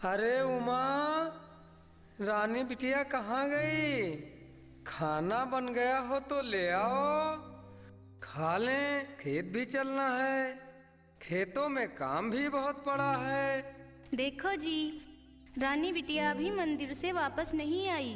अरे उमा, रानी बिटिया कहाँ गई? खाना बन गया हो तो ले आओ, खा लें। खेत भी चलना है, खेतों में काम भी बहुत पड़ा है। देखो जी, रानी बिटिया अभी मंदिर से वापस नहीं आई।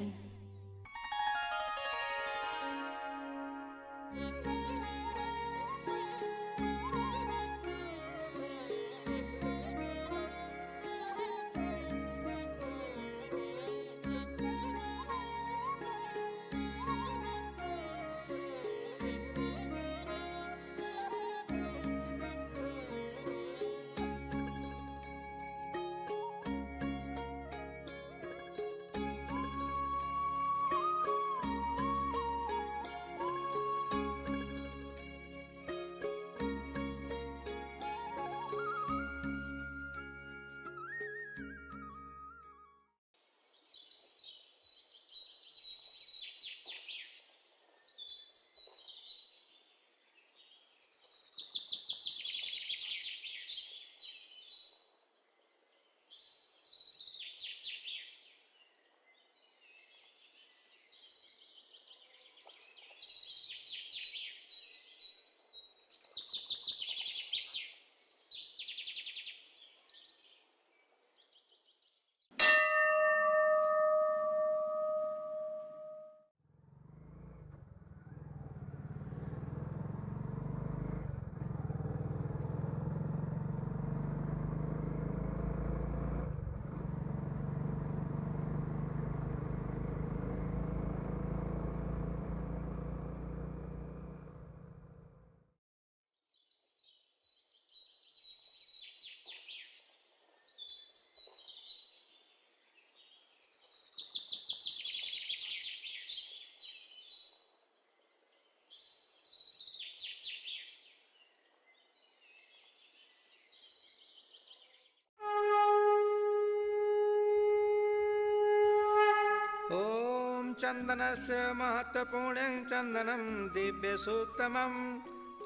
ॐ चन्दनस्य महत्त्वपूर्णं चन्दनं दिव्यसूत्तमं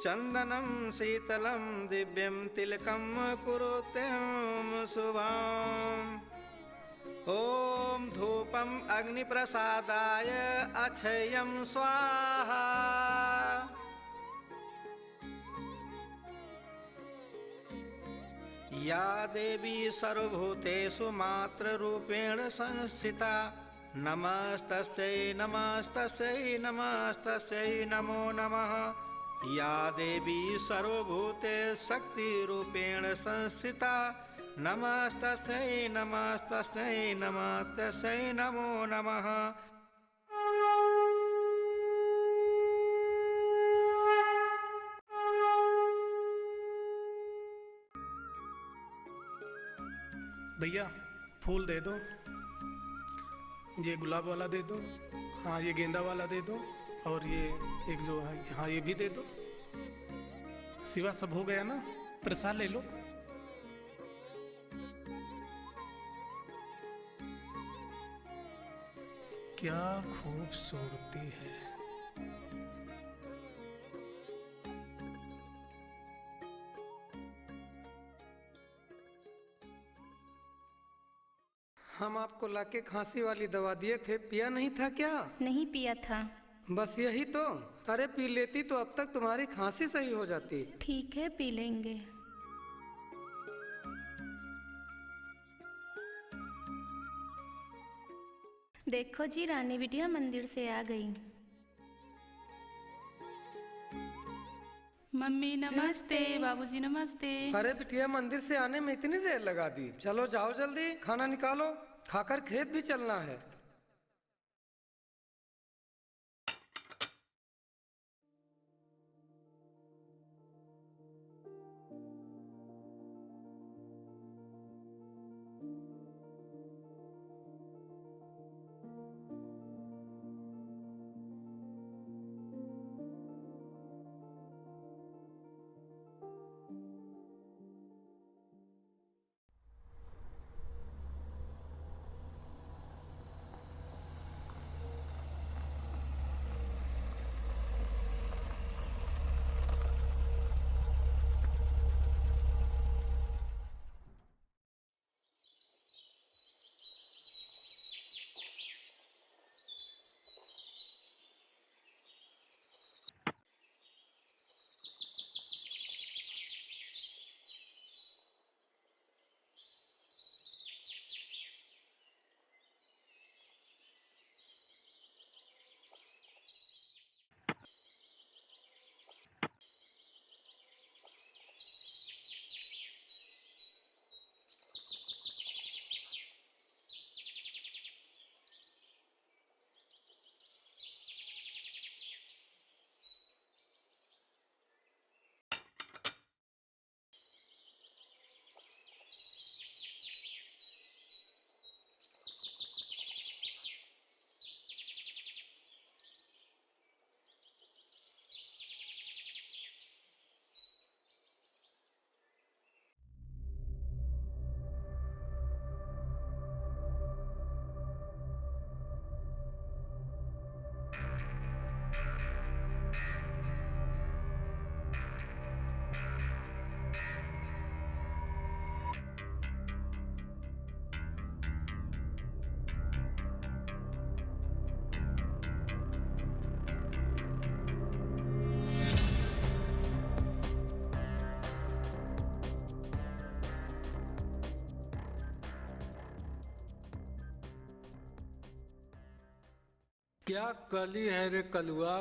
चन्दनं शीतलं दिव्यं तिलकं कुरुतं शुभम्। ॐ धूपम् अग्निप्रसादाय अक्षयं स्वाहा। या देवी सर्वभूतेषु मातृरूपेण संस्थिता नमस्तस्यै नमस्तस्यै नमस्तस्यै नमो नमः। या देवी सर्वभूतेषु शक्तिरूपेण संस्थिता नमस्तस्यै नमस्तस्यै नमस्तस्यै नमो नमः। भैया फूल दे दो, ये गुलाब वाला दे दो, हाँ ये गेंदा वाला दे दो, और ये एक जो है हाँ ये भी दे दो। सिवा सब हो गया ना, प्रसाद ले लो। क्या खूबसूरती है। हम आपको लाके खांसी वाली दवा दिए थे, पिया नहीं था क्या? नहीं पिया था। बस यही तो। अरे पी लेती तो अब तक तुम्हारी खांसी सही हो जाती। ठीक है, पी लेंगे। देखो जी, रानी बिटिया मंदिर से आ गई। मम्मी नमस्ते, बाबूजी नमस्ते। अरे बिटिया, मंदिर से आने में इतनी देर लगा दी। चलो जाओ जल्दी, खाना निकालो, खाकर खेत भी चलना है। क्या कली है रे कलुआ?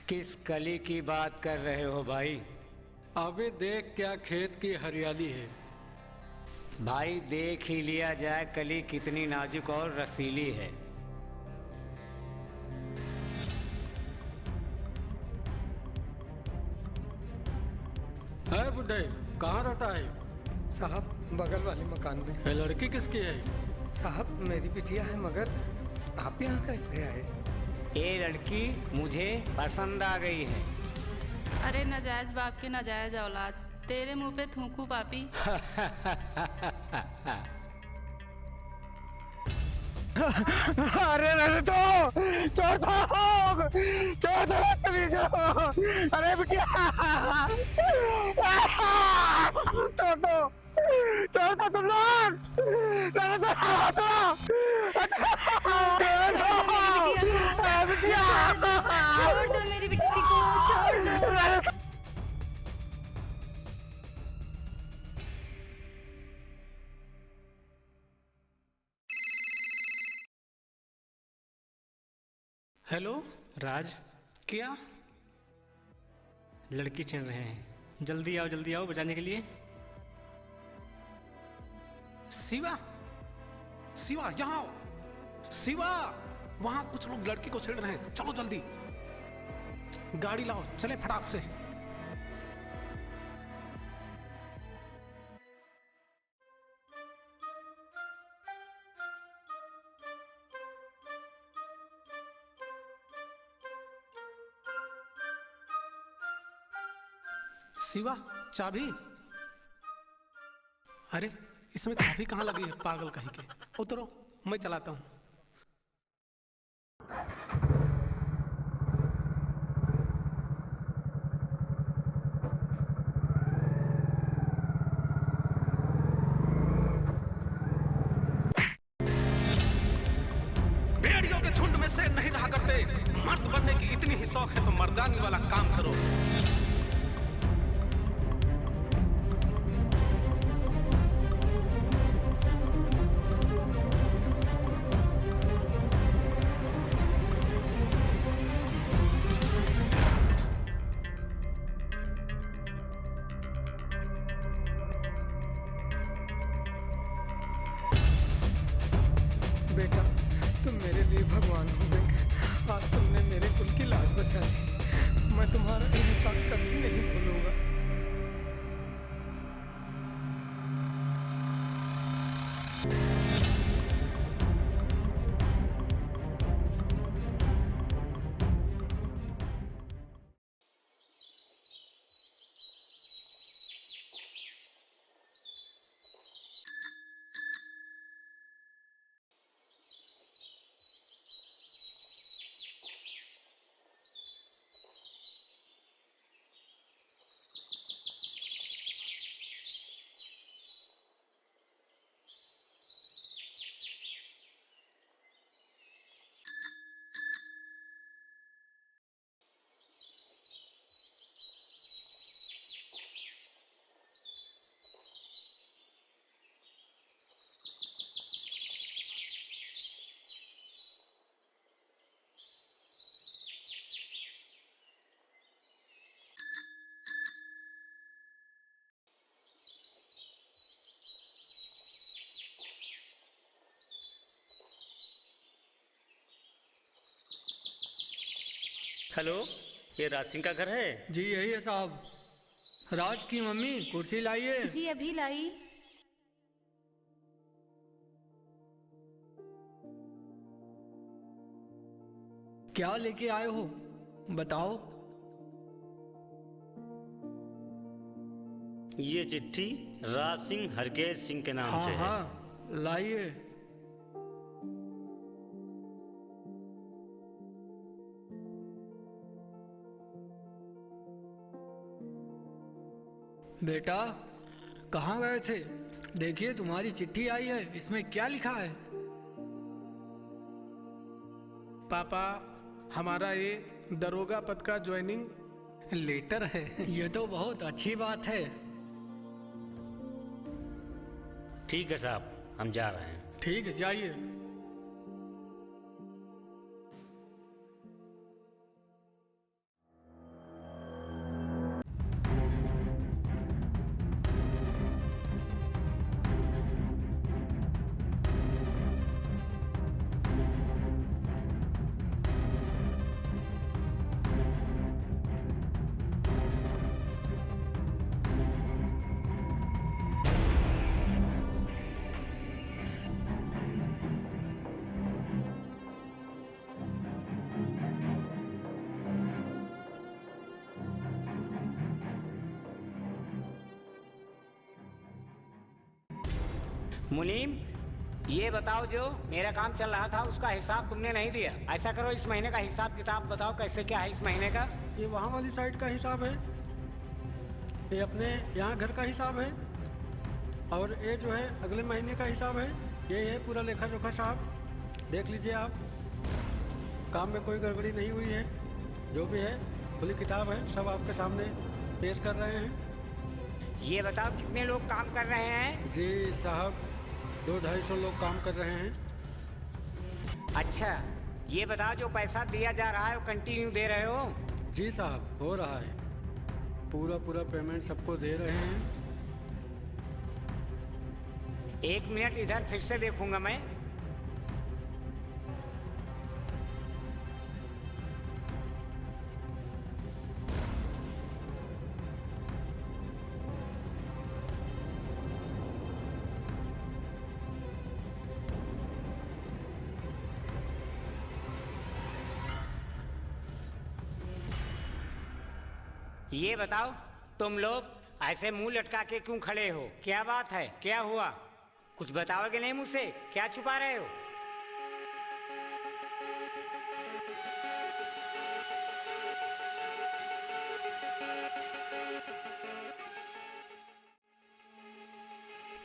किस कली की बात कर रहे हो भाई? अबे देख क्या खेत की हरियाली है। भाई देख ही लिया जाए कली कितनी नाजुक और रसीली है। है बुड्ढे, कहाँ रहता है? साहब बगल वाले मकान में। ये लड़की किसकी है? साहब मेरी बिटिया है, मगर आप यहाँ कैसे आए? ये लड़की मुझे पसंद आ गई है। अरे नाजायज बाप के नाजायज औलाद, तेरे मुंह पे थूकू पापी। अरे अरे तो छोड़ दो, छोड़ दो अरे बिटिया छोड़ दो, छोड़ दो तुम लोग। अरे तो बिटिया छोड़ दो मेरी बिट्टी को, छोड़ दो। हेलो राज, क्या? लड़की चल रहे हैं, जल्दी आओ बचाने के लिए। शिवा, शिवा यहाँ आओ। शिवा, वहां कुछ लोग लड़की को छेड़ रहे हैं, चलो जल्दी गाड़ी लाओ, चले फटाक से। शिवा, चाबी? अरे इसमें चाबी कहाँ लगी है पागल कहीं के। उतरो, मैं चलाता हूँ। भेड़ियों के झुंड में से नहीं रहा करते। मर्द बनने की इतनी ही शौक है तो मर्दानी वाला काम करो। बेटा तुम मेरे लिए भगवान हो गए। आज तुमने मेरे कुल की लाज बचा दी। मैं तुम्हारा एहसान कभी नहीं भूलूंगा। हेलो, ये राज सिंह का घर है? जी यही है साहब। राज की मम्मी कुर्सी लाइए। जी अभी लाई। क्या लेके आए हो बताओ? ये चिट्ठी राज सिंह हरकेश सिंह के नाम हाँ से है। हाँ लाइए। बेटा कहाँ गए थे? देखिए तुम्हारी चिट्ठी आई है, इसमें क्या लिखा है? पापा, हमारा ये दरोगा पद का ज्वाइनिंग लेटर है। ये तो बहुत अच्छी बात है। ठीक है साहब, हम जा रहे हैं। ठीक है जाइए। मुनीम, ये बताओ, जो मेरा काम चल रहा था उसका हिसाब तुमने नहीं दिया। ऐसा करो, इस महीने का हिसाब किताब बताओ, कैसे क्या है इस महीने का। ये वहाँ वाली साइड का हिसाब है, ये अपने यहाँ घर का हिसाब है, और ये जो है अगले महीने का हिसाब है। ये है पूरा लेखा जोखा साहब, देख लीजिए आप। काम में कोई गड़बड़ी नहीं हुई है, जो भी है खुली किताब है, सब आपके सामने पेश कर रहे हैं। ये बताओ कितने लोग काम कर रहे हैं। जी साहब, 200-250 लोग काम कर रहे हैं। अच्छा, ये बताओ जो पैसा दिया जा रहा है वो कंटिन्यू दे रहे हो। जी साहब, हो रहा है, पूरा पेमेंट सबको दे रहे हैं। 1 मिनट इधर फिर से देखूंगा मैं। ये बताओ, तुम लोग ऐसे मुंह लटका के क्यों खड़े हो? क्या बात है, क्या हुआ? कुछ बताओगे नहीं मुझसे? क्या छुपा रहे हो?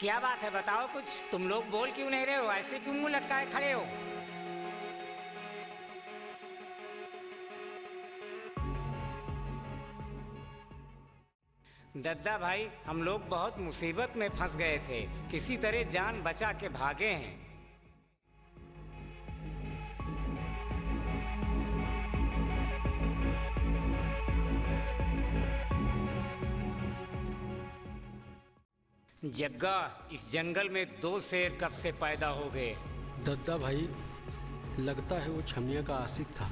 क्या बात है, बताओ कुछ। तुम लोग बोल क्यों नहीं रहे हो? ऐसे क्यों मुंह लटकाए खड़े हो? दद्दा भाई, हम लोग बहुत मुसीबत में फंस गए थे, किसी तरह जान बचा के भागे हैं। जग्गा, इस जंगल में 2 शेर कब से पैदा हो गए? दद्दा भाई, लगता है वो छमिया का आशिक था।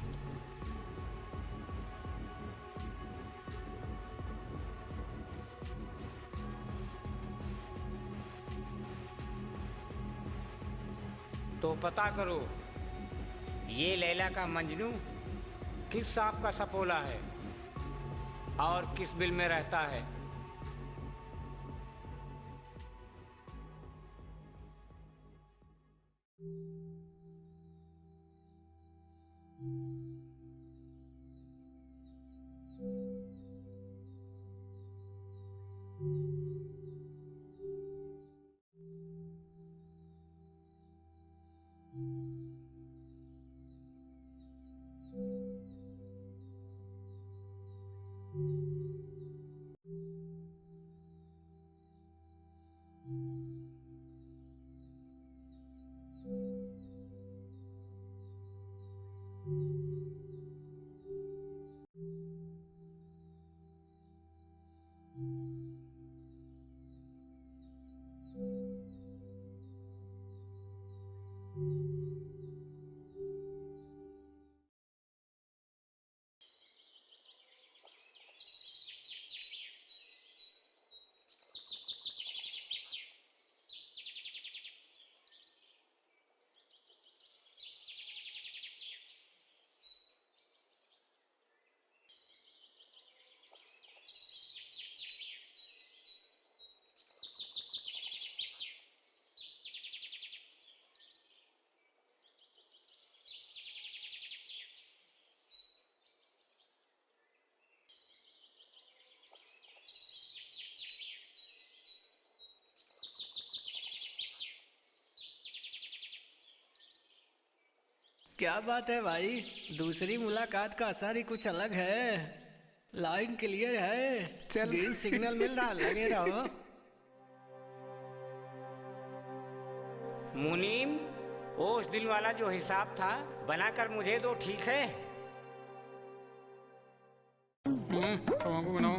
तो पता करो, ये लैला का मजनू किस सांप का सपोला है और किस बिल में रहता है। क्या बात है भाई, दूसरी मुलाकात का असर ही कुछ अलग है। लाइन क्लियर है, चल ग्रीन सिग्नल मिल रहा, लगे रहो। मुनीम, वो उस दिन वाला जो हिसाब था बनाकर मुझे दो, ठीक है? तम्बाकू बनाओ।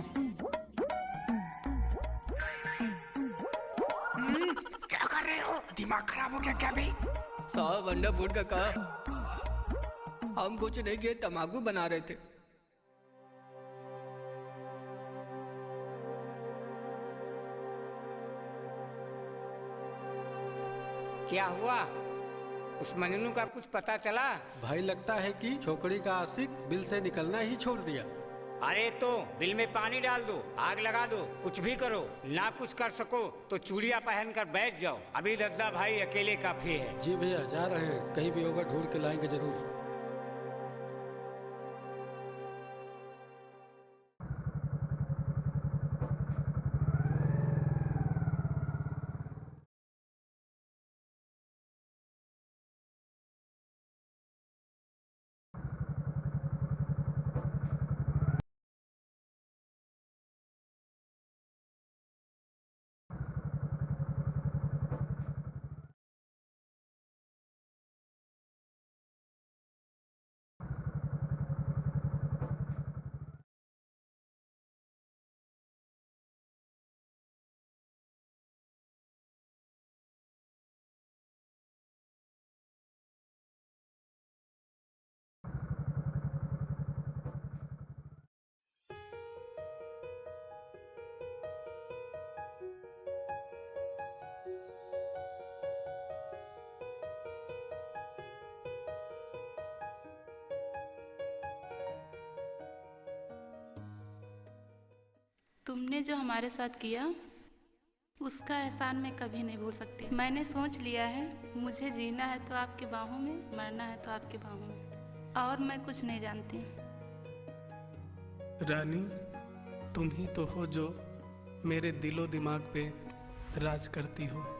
क्या कर रहे हो? दिमाग खराब हो गया क्या भाई? साहब अंडा फूड का कहा, हम कुछ नहीं किए, तम्बाकू बना रहे थे। क्या हुआ? उस मजनू का कुछ पता चला? भाई लगता है कि छोकरी का आशिक बिल से निकलना ही छोड़ दिया। अरे तो बिल में पानी डाल दो, आग लगा दो, कुछ भी करो। ना कुछ कर सको तो चूड़ियाँ पहनकर बैठ जाओ। अभी दद्दा भाई अकेले काफी है। जी भैया जा रहे हैं, कहीं भी होगा ढूंढ के लाएंगे जरूर। तुमने जो हमारे साथ किया उसका एहसान मैं कभी नहीं भूल सकती। मैंने सोच लिया है, मुझे जीना है तो आपकी बाहों में, मरना है तो आपकी बाहों में, और मैं कुछ नहीं जानती। रानी, तुम ही तो हो जो मेरे दिलो दिमाग पे राज करती हो।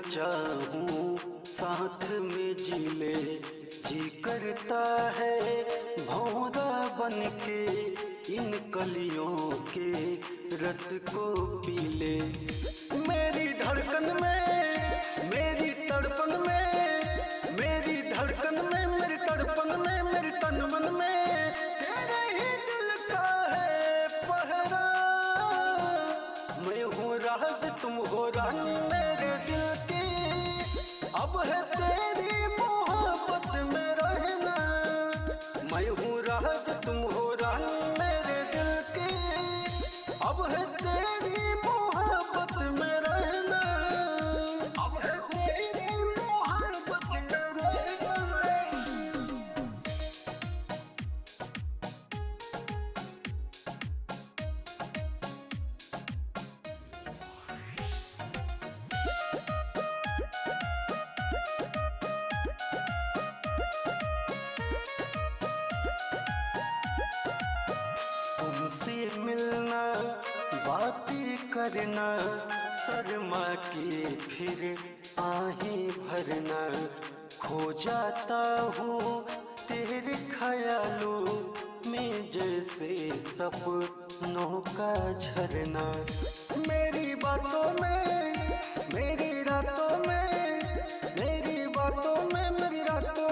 चाहूं साथ में जी ले, जी करता है भौरा बन के इन कलियों के रस को पी ले। मेरी धड़कन में, मेरी तड़पन में, मेरी धड़कन में, मेरी तड़पन में, मेरी तन मन में तेरे ही दिल का है पहरा। मैं हूँ राज, तुम हो रानी मेरे दिल की, अब है तेरी मोहब्बत में रहना। मैं हूँ राज, तुम हो रानी मेरे दिल की, अब है तेरी मोहब्बत में रहना। अब है तेरी मोहब्बत में रहना। तुमसे मिलना, बातें करना, शर्मा के फिर आहें भरना। खो जाता हूँ तेरे ख्यालों में जैसे सपनों का झरना। मेरी बातों में, मेरी रातों में, मेरी बातों में, मेरी रातों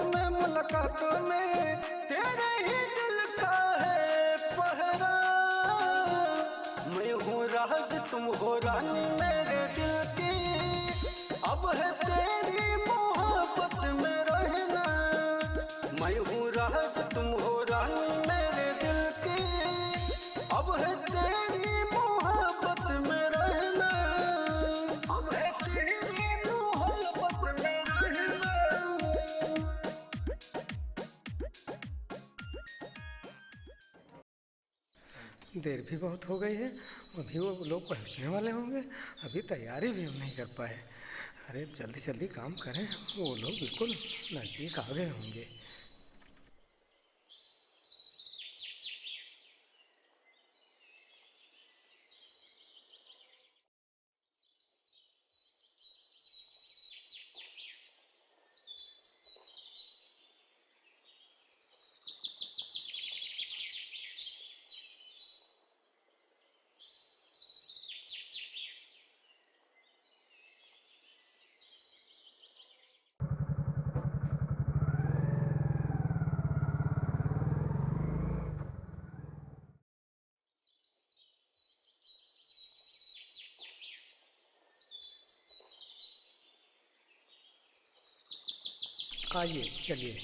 मुलाकातों में तेरे ही दिल का है पहरा। मैं हूँ राज तुम हो रानी मेरे दिल की, अब है तेरी मोहब्बत में रहना। मैं हूँ राज तुम हो रानी मेरे दिल की, अब है तेरी मोहब्बत में रहना। अब है तेरी मोहब्बत में रहना। देर भी बहुत हो गई है, अभी वो लोग पहुंचने वाले होंगे, अभी तैयारी भी हम नहीं कर पाए। अरे जल्दी जल्दी काम करें, वो लोग बिल्कुल नज़दीक आ गए होंगे। आइए चलिए।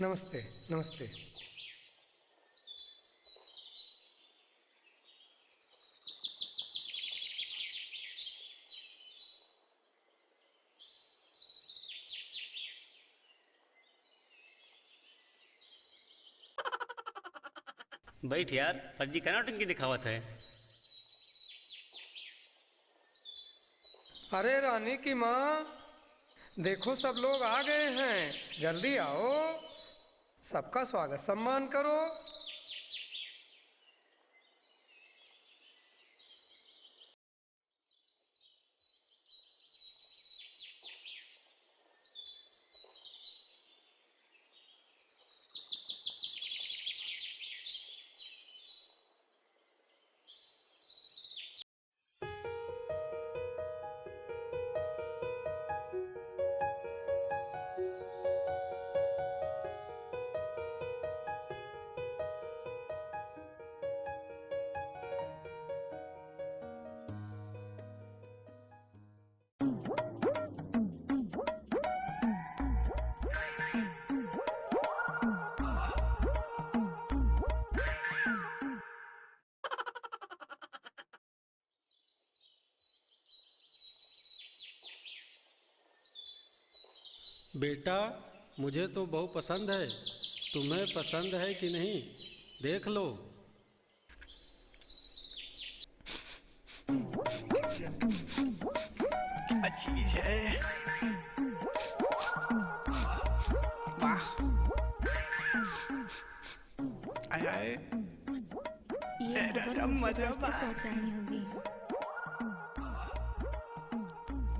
नमस्ते नमस्ते। बैठ यार, फर्जी का नौटंकी दिखावत है। अरे रानी की माँ, देखो सब लोग आ गए हैं, जल्दी आओ, सबका स्वागत सम्मान करो। बेटा, मुझे तो बहुत पसंद है, तुम्हें पसंद है कि नहीं देख लो। क्या चीज है, वाह। आय आय, ये खबर मुझे राज तक पहुंचानी होगी।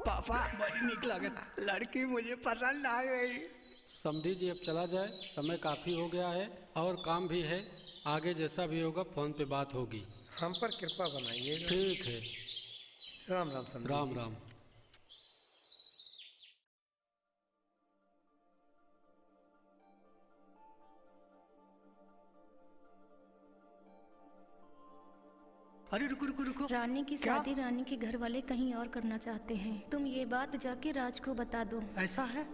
पापा बड़ी निक लगता, लड़की मुझे पसंद आ गई। समधी जी अब चला जाए, समय काफ़ी हो गया है और काम भी है। आगे जैसा भी होगा फ़ोन पे बात होगी। हम पर कृपा बनाइएगा। ठीक है। राम राम समधी राम जी। राम। अरे रुको रुको रुको, रानी की क्या? शादी रानी के घर वाले कहीं और करना चाहते हैं। तुम ये बात जाके राज को बता दो। ऐसा है?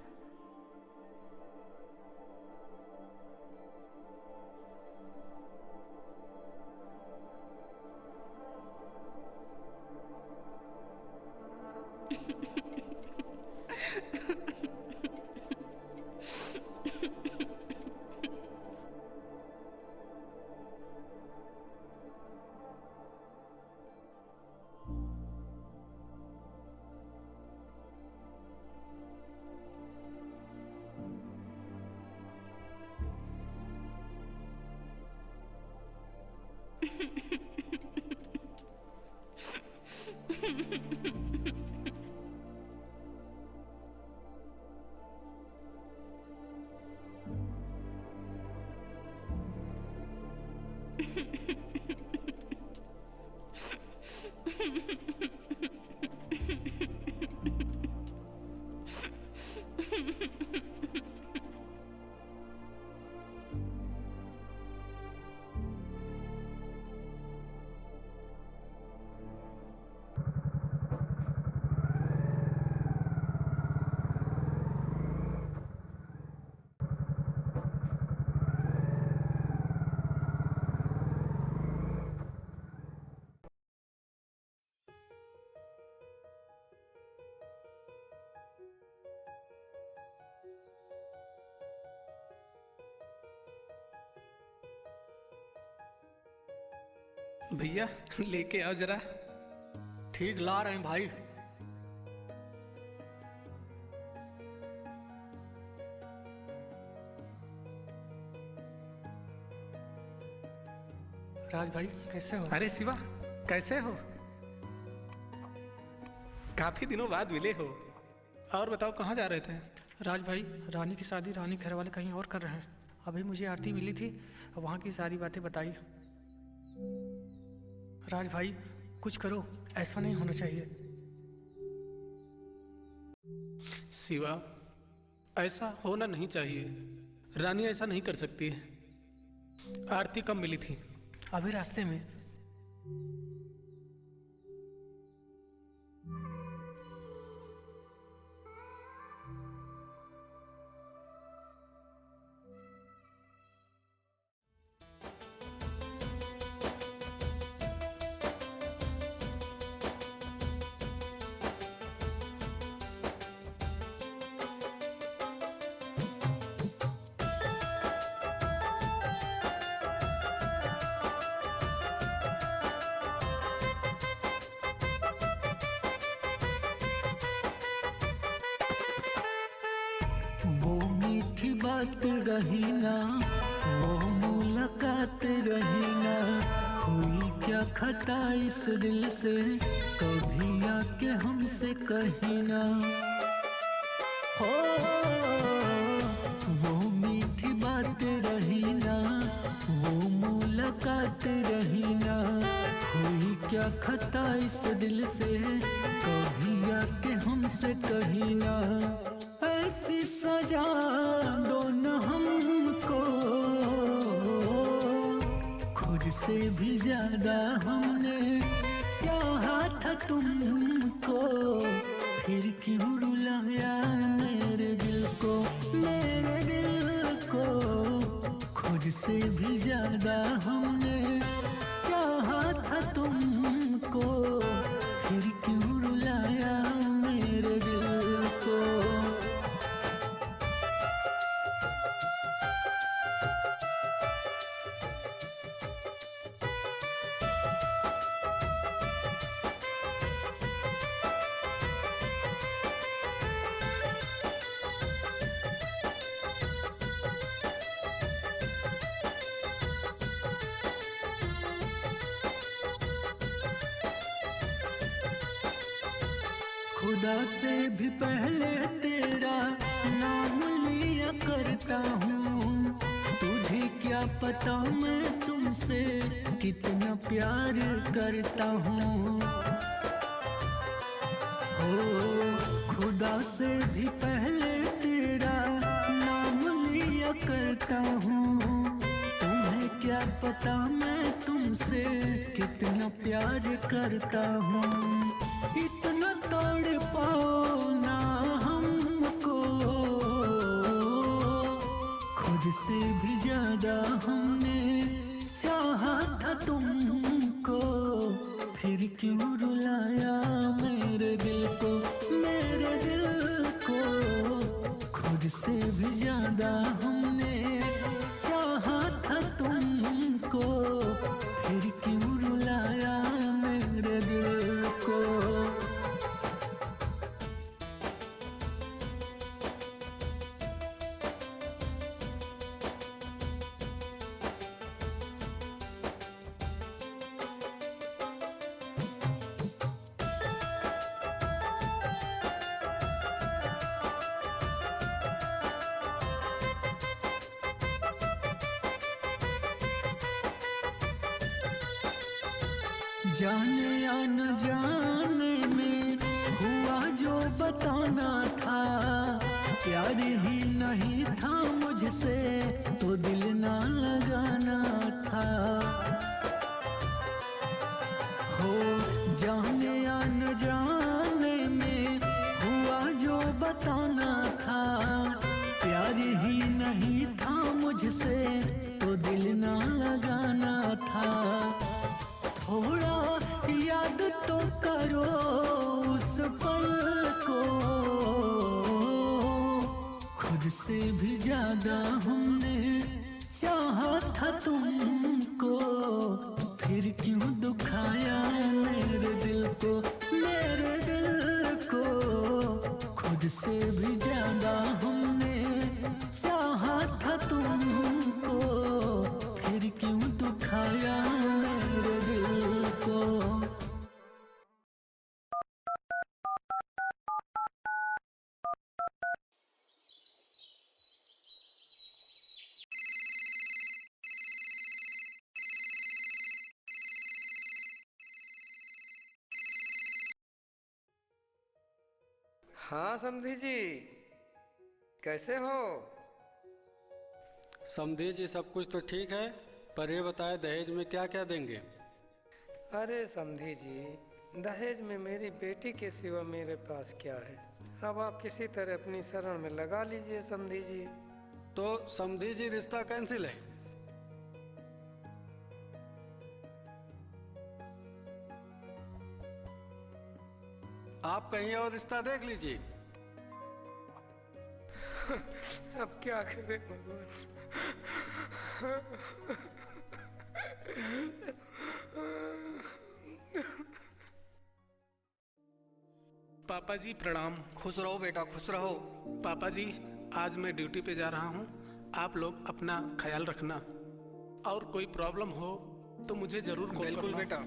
Ha ha ha. भैया लेके आओ जरा। ठीक ला रहे हैं भाई। राज भाई कैसे हो? अरे शिवा कैसे हो? काफी दिनों बाद मिले हो। और बताओ कहाँ जा रहे थे? राज भाई, रानी की शादी रानी घर वाले कहीं और कर रहे हैं। अभी मुझे आरती मिली थी, वहाँ की सारी बातें बताई। राज भाई कुछ करो, ऐसा नहीं होना चाहिए। शिवा ऐसा होना नहीं चाहिए। रानी ऐसा नहीं कर सकती है। आरती कब मिली थी? अभी रास्ते में। बात रही ना, वो मुलाकात रही ना, हुई क्या खता इस दिल से, कभी आके हमसे कही ना। हो वो मीठी बात रही ना, वो मुलाकात रही ना, हुई क्या खता इस दिल से, कभी आके हमसे कही ना। ऐसी सजा दो न हमको, खुद से भी ज्यादा हमने चाहा था तुमको, फिर क्यों रुलाया मेरे दिल को, मेरे दिल को। खुद से भी ज्यादा हमने चाहा था तुमको, फिर क्यों रुलाया मेरे दिल को। खुदा से भी पहले तेरा नाम लिया करता हूँ, तुझे क्या पता मैं तुमसे कितना प्यार करता हूँ। हो खुदा से भी पहले तेरा नाम लिया करता हूँ, तुम्हें क्या पता मैं तुमसे कितना प्यार करता हूँ। इतना तोड़ पाओ ना हमको, खुद से भी ज्यादा हमने चाहा था तुमको, फिर क्यों रुलाया मेरे दिल को, मेरे दिल को। खुद से भी ज्यादा हमने चाहा था तुमको, फिर क्यों रुलाया मेरे दिल को। जाने या न जाने में हुआ जो बताना था, प्यार ही नहीं था मुझसे तो दिल ना लगाना था। हो जाने या न जाने में हुआ जो बताना था, प्यार ही नहीं था मुझसे तो दिल ना लगाना था। थोड़ा याद तो करो उस पल को, खुद से भी ज्यादा हमने चाहा था तुमको, फिर क्यों हाँ समधी जी, कैसे हो? समधी जी सब कुछ तो ठीक है, पर ये बताए दहेज में क्या क्या देंगे? अरे समधी जी, दहेज में मेरी बेटी के सिवा मेरे पास क्या है? अब आप किसी तरह अपनी शरण में लगा लीजिए समधी जी। तो समधी जी रिश्ता कैंसिल है। आप कहीं और रिश्ता देख लीजिए। अब क्या करें भगवान? पापा जी प्रणाम। खुश रहो बेटा, खुश रहो। पापा जी, आज मैं ड्यूटी पे जा रहा हूँ, आप लोग अपना ख्याल रखना, और कोई प्रॉब्लम हो तो मुझे जरूर कॉल बिल्कुल करना। बेटा।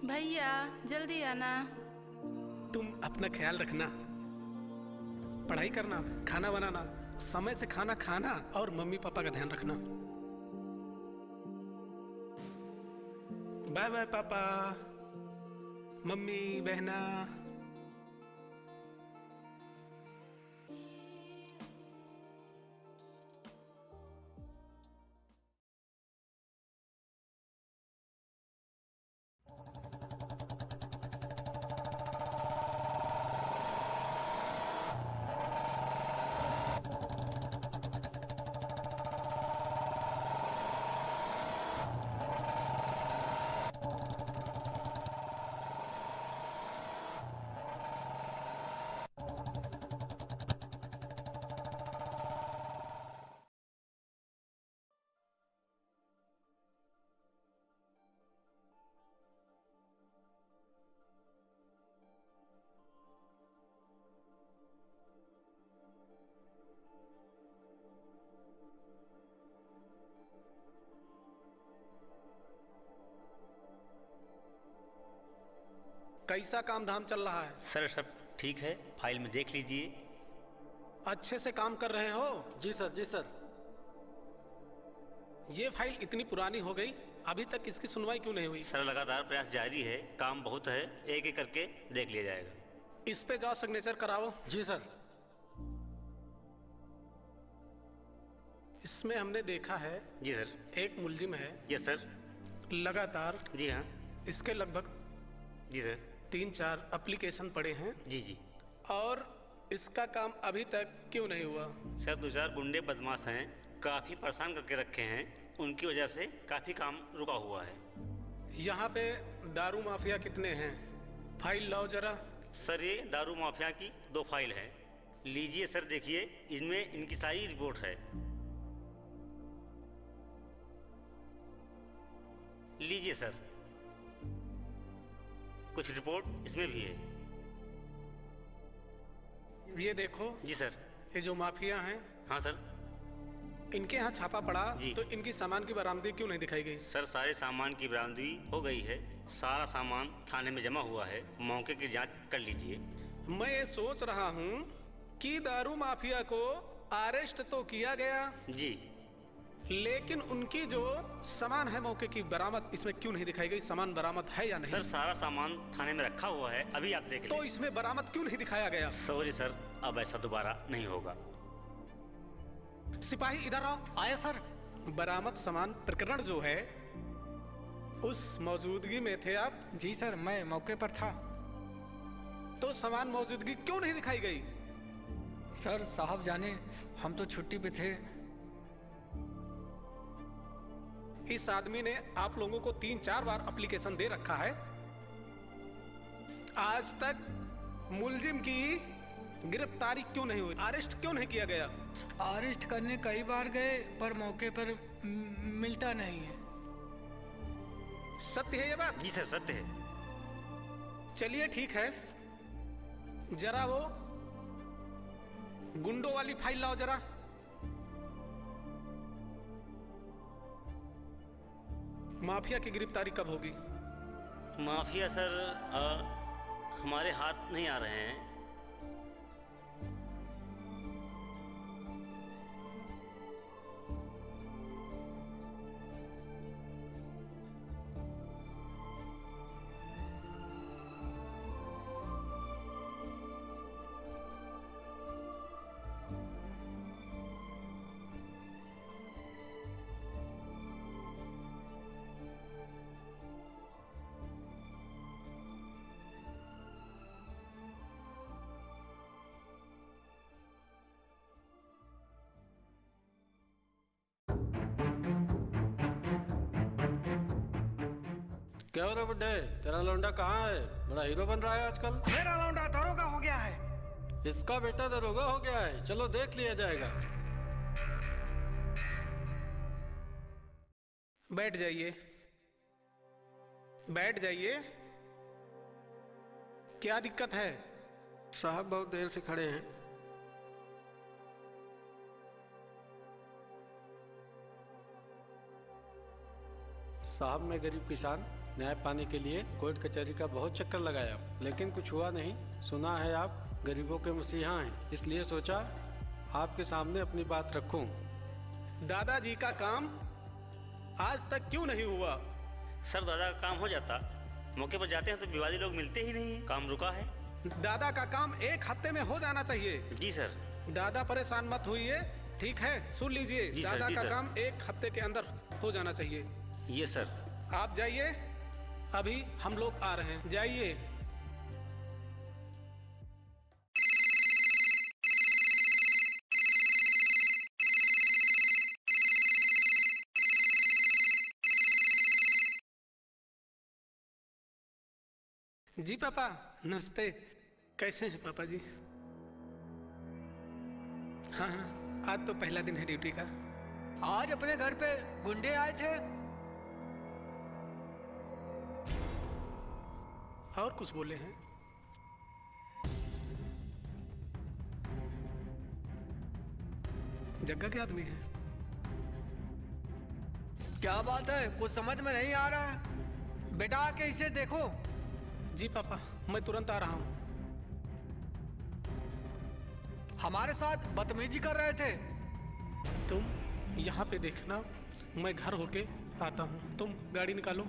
भैया जल्दी आना। तुम अपना ख्याल रखना, पढ़ाई करना, खाना बनाना, समय से खाना खाना और मम्मी पापा का ध्यान रखना। बाय बाय पापा, मम्मी, बहना। कैसा काम धाम चल रहा है? सर सब ठीक है, फाइल में देख लीजिए। अच्छे से काम कर रहे हो? जी सर, जी सर। ये फाइल इतनी पुरानी हो गई, अभी तक इसकी सुनवाई क्यों नहीं हुई? सर लगातार प्रयास जारी है, काम बहुत है, एक एक करके देख लिया जाएगा। इस पे जाओ, सिग्नेचर कराओ। जी सर। इसमें हमने देखा है। जी सर। एक मुलजिम है। Yes sir. लगातार। जी हाँ। इसके लगभग जी सर 3-4 एप्लीकेशन पड़े हैं। जी जी। और इसका काम अभी तक क्यों नहीं हुआ? सर 2-4 गुंडे बदमाश हैं, काफ़ी परेशान करके रखे हैं, उनकी वजह से काफ़ी काम रुका हुआ है। यहाँ पे दारू माफिया कितने हैं? फाइल लाओ जरा। सर ये दारू माफिया की 2 फाइल है, लीजिए सर देखिए, इनमें इनकी सारी रिपोर्ट है। लीजिए सर, कुछ रिपोर्ट इसमें भी है। ये देखो। जी सर। ये जो माफिया हैं। हाँ सर। इनके यहाँ छापा पड़ा तो इनकी सामान की बरामदगी क्यों नहीं दिखाई गई? सर सारे सामान की बरामदगी हो गई है, सारा सामान थाने में जमा हुआ है, मौके की जांच कर लीजिए। मैं ये सोच रहा हूँ कि दारू माफिया को अरेस्ट तो किया गया जी, लेकिन उनकी जो सामान है मौके की बरामद इसमें क्यों नहीं दिखाई गई? सामान बरामद है या नहीं? सर सारा सामान थाने में रखा हुआ है, अभी आप देख लें। तो इसमें बरामद क्यों नहीं दिखाया गया? सॉरी सर, अब ऐसा दोबारा नहीं होगा। सिपाही इधर आओ। आया सर। बरामद सामान प्रकरण जो है उस मौजूदगी में थे आप? जी सर, मैं मौके पर था। तो सामान मौजूदगी क्यों नहीं दिखाई गई? सर साहब जाने, हम तो छुट्टी पे थे। इस आदमी ने आप लोगों को 3-4 बार एप्लीकेशन दे रखा है, आज तक मुलजिम की गिरफ्तारी क्यों नहीं हुई? अरेस्ट क्यों नहीं किया गया? अरेस्ट करने कई बार गए पर मौके पर मिलता नहीं है। सत्य है ये बात? जी सर सत्य है। चलिए ठीक है, जरा वो गुंडों वाली फाइल लाओ जरा। माफिया की गिरफ्तारी कब होगी? माफिया सर हमारे हाथ नहीं आ रहे हैं। क्या हो रहा बुड्ढे, तेरा लौंडा कहाँ है? बड़ा हीरो बन रहा है आजकल। मेरा लौंडा दरोगा हो गया है। इसका बेटा दरोगा हो गया है, चलो देख लिया जाएगा। बैठ जाइए, बैठ जाइए। क्या दिक्कत है? साहब बहुत देर से खड़े हैं। साहब मैं गरीब किसान न्याय पाने के लिए कोर्ट कचहरी का बहुत चक्कर लगाया, लेकिन कुछ हुआ नहीं। सुना है आप गरीबों के मसीहा हैं, इसलिए सोचा आपके सामने अपनी बात रखूं। दादाजी का काम आज तक क्यों नहीं हुआ? सर दादा का काम हो जाता, मौके पर जाते हैं तो विवादी लोग मिलते ही नहीं, काम रुका है। दादा का काम 1 हफ्ते में हो जाना चाहिए। जी सर। दादा परेशान मत होइए, ठीक है? सुन लीजिए, दादा का काम 1 हफ्ते के अंदर हो जाना चाहिए। ये सर। आप जाइए, अभी हम लोग आ रहे हैं, जाइए। जी पापा नमस्ते। कैसे हैं पापा जी? हाँ हाँ, आज तो पहला दिन है ड्यूटी का। आज अपने घर पे गुंडे आए थे। और कुछ बोले हैं? जग्गा के आदमी है। क्या बात है, कुछ समझ में नहीं आ रहा है। बेटा आके इसे देखो। जी पापा, मैं तुरंत आ रहा हूं। हमारे साथ बदतमीजी कर रहे थे। तुम यहाँ पे देखना, मैं घर होके आता हूँ। तुम गाड़ी निकालो।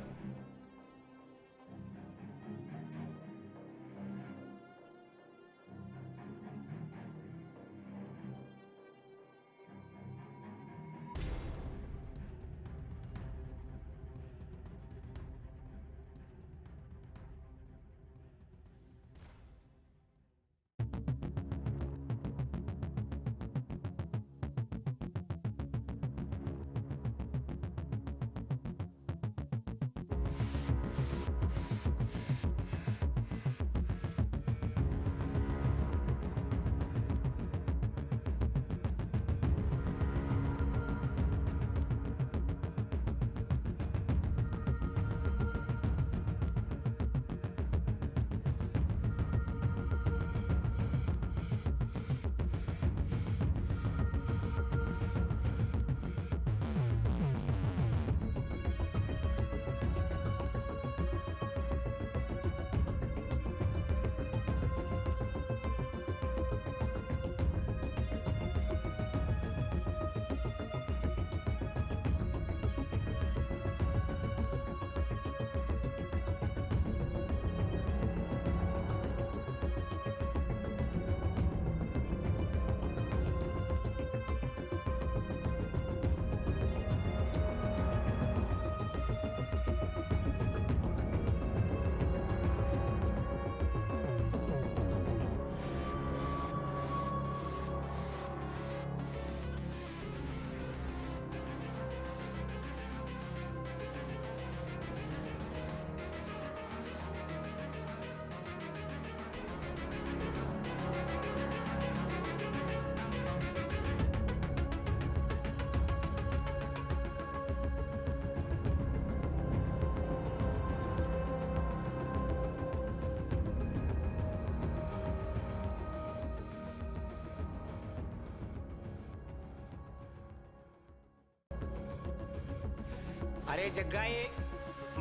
अरे जग्गा, ये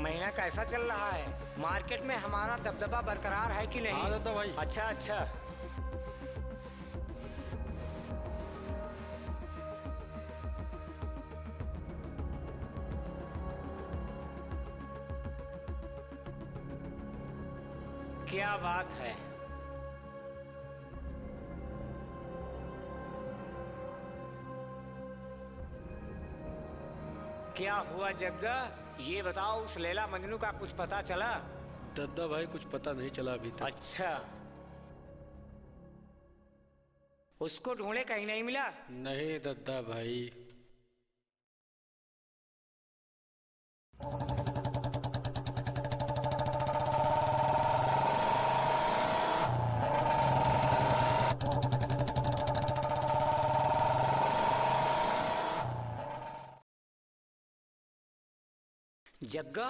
महीना कैसा चल रहा है? मार्केट में हमारा दबदबा बरकरार है कि नहीं? हाँ दादा भाई। अच्छा अच्छा। क्या बात है? क्या हुआ जग्गा? ये बताओ, उस लैला मजनू का कुछ पता चला? दादा भाई कुछ पता नहीं चला अभी तक। अच्छा, उसको ढूंढे कहीं नहीं मिला? नहीं दादा भाई। जग्गा,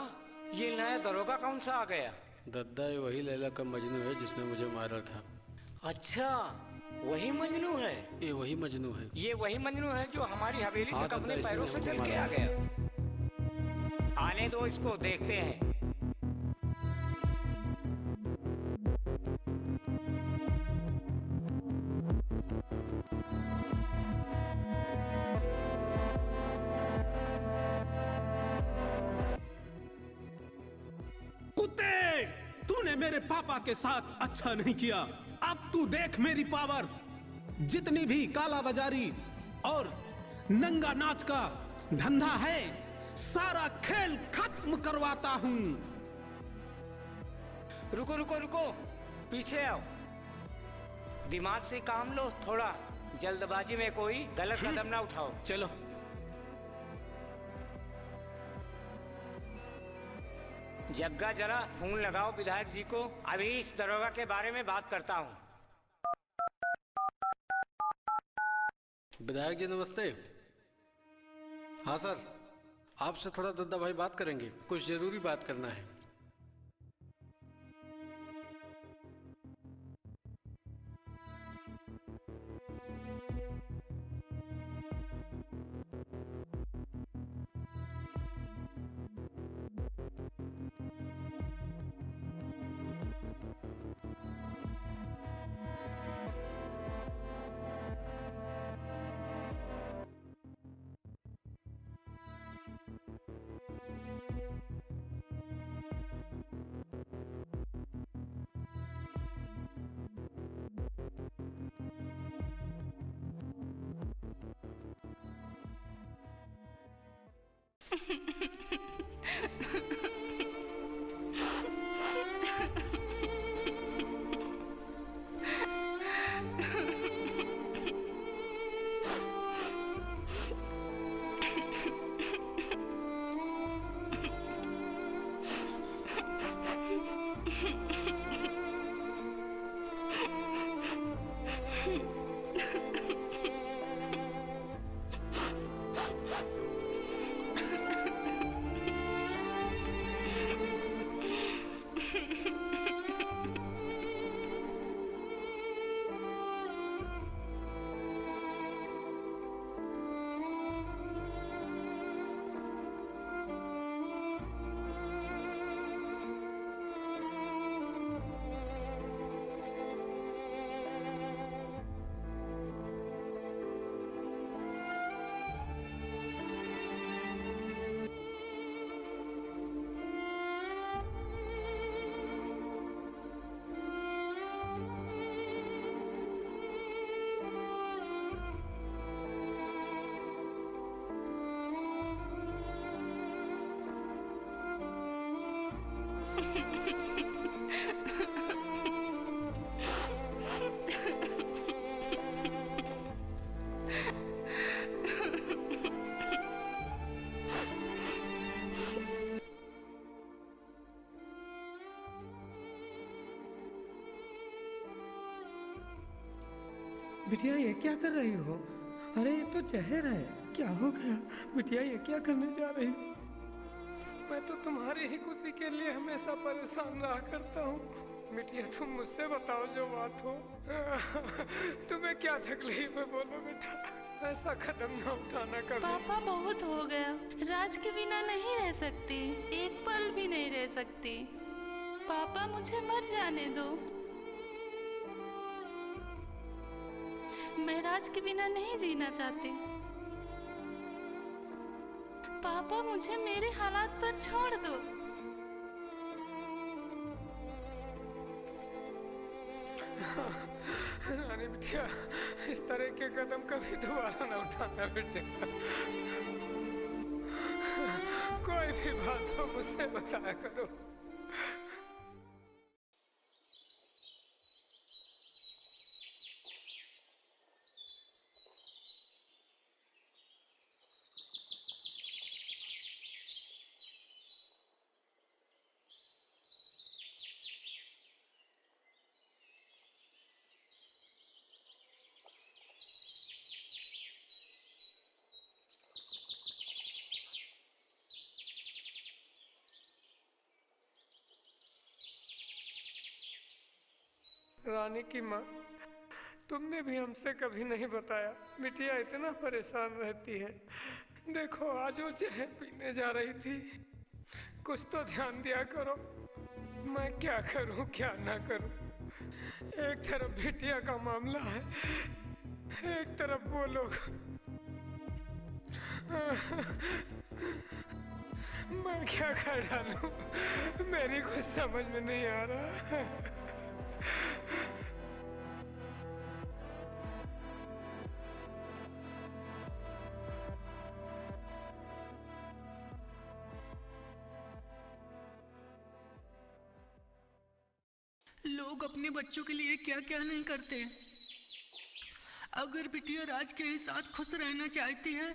ये नया दरोगा कौन सा आ गया? दादा ये वही लैला का मजनू है जिसने मुझे मारा था। अच्छा, वही मजनू है? ये वही मजनू है। ये वही मजनू है जो हमारी हवेली हाँ, तक अपने दादा, पैरों से इसीने चल मुझे के आ मारा। गया। आने दो इसको, देखते हैं। कुत्ते, तूने मेरे पापा के साथ अच्छा नहीं किया। अब तू देख मेरी पावर। जितनी भी काला बाजारी और नंगा नाच का धंधा है, सारा खेल खत्म करवाता हूँ। रुको रुको रुको, पीछे आओ। दिमाग से काम लो थोड़ा। जल्दबाजी में कोई गलत कदम ना उठाओ। चलो। जग्गा, जरा फोन लगाओ विधायक जी को। अभी इस दरोगा के बारे में बात करता हूँ। विधायक जी नमस्ते। हाँ सर, आपसे थोड़ा दादा भाई बात करेंगे, कुछ जरूरी बात करना है। बिटिया ये क्या कर रही हो? अरे ये तो जहर है। क्या हो गया बिटिया, ये क्या करने जा रही हो? मैं तो तुम्हारी ही खुशी के लिए हमेशा परेशान रहा करता हूँ। बिटिया तुम मुझसे बताओ जो बात हो। तुम्हें क्या तकलीफ है, बोलो बेटा। ऐसा कदम न उठाना कभी। पापा बहुत हो गया, राज के बिना नहीं रह सकती, एक पल भी नहीं रह सकती। पापा मुझे मर जाने दो, मैं राज के बिना नहीं जीना चाहती। पापा मुझे मेरे हालात पर छोड़ दो। रानी बिटिया, इस तरह के कदम कभी दोबारा न उठाना बेटा। कोई भी बात हो मुझसे बताया करो। रानी की माँ, तुमने भी हमसे कभी नहीं बताया बिटिया इतना परेशान रहती है। देखो आज वो जहर पीने जा रही थी, कुछ तो ध्यान दिया करो। मैं क्या करूं क्या ना करूं। एक तरफ बिटिया का मामला है, एक तरफ वो लोग। मैं क्या कर डालूं, मेरी कुछ समझ में नहीं आ रहा। लोग अपने बच्चों के लिए क्या क्या नहीं करते। अगर बिटिया राज के ही साथ खुश रहना चाहती है,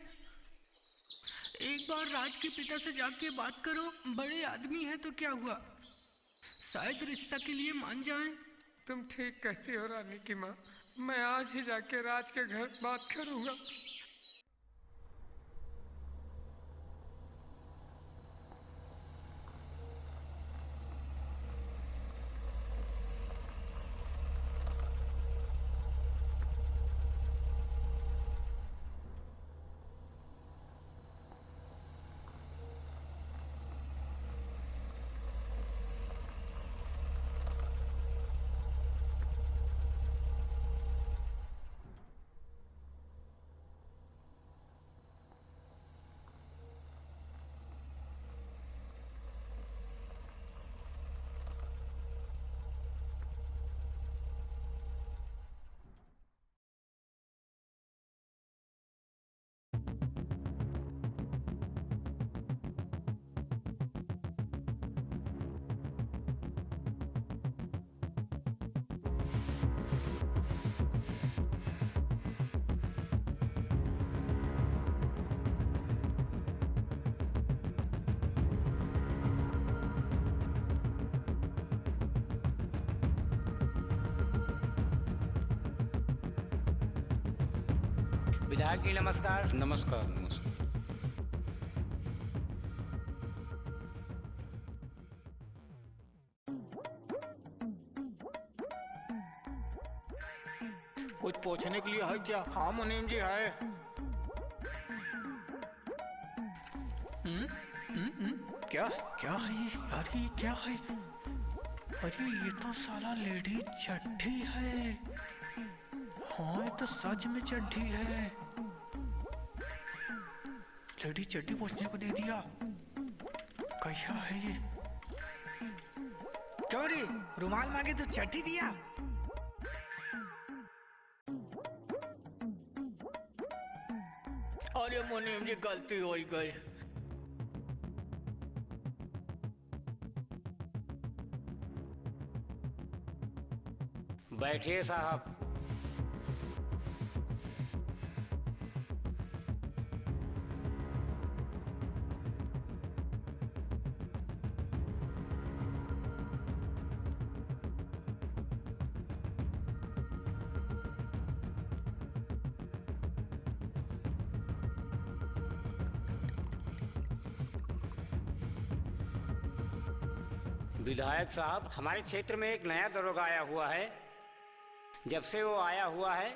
एक बार राज के पिता से जाके बात करो। बड़े आदमी है तो क्या हुआ, शायद रिश्ता के लिए मान जाएं। तुम ठीक कहती हो रानी की माँ, मैं आज ही जाके राज के घर बात करूंगा। विधायक जी नमस्कार। नमस्कार नमस्कार। कुछ पूछने के लिए है क्या? हाँ मुनीम जी है। क्या क्या है ये? अरे ये क्या है? अरे ये तो साला लेडी चड्ढी है। हाँ ये तो सच में चड्ढी है। लेडी चड्ढी पूछने को दे दिया। कैसा है ये? क्यों रे, रुमाल मांगे तो चड्ढी दिया? अरे मुनीम जी गलती हो गई। बैठिए साहब। विधायक साहब, हमारे क्षेत्र में एक नया दरोगा आया हुआ है। जब से वो आया हुआ है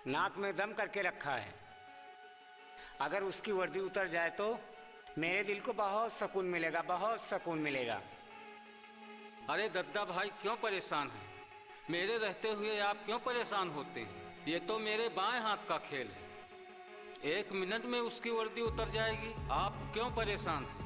नाक में दम करके रखा है अगर उसकी वर्दी उतर जाए तो मेरे दिल को बहुत सुकून मिलेगा, बहुत सुकून मिलेगा। अरे दद्दा भाई क्यों परेशान हैं? मेरे रहते हुए आप क्यों परेशान होते हैं? ये तो मेरे बाएं हाथ का खेल है। 1 मिनट में उसकी वर्दी उतर जाएगी, आप क्यों परेशान हैं?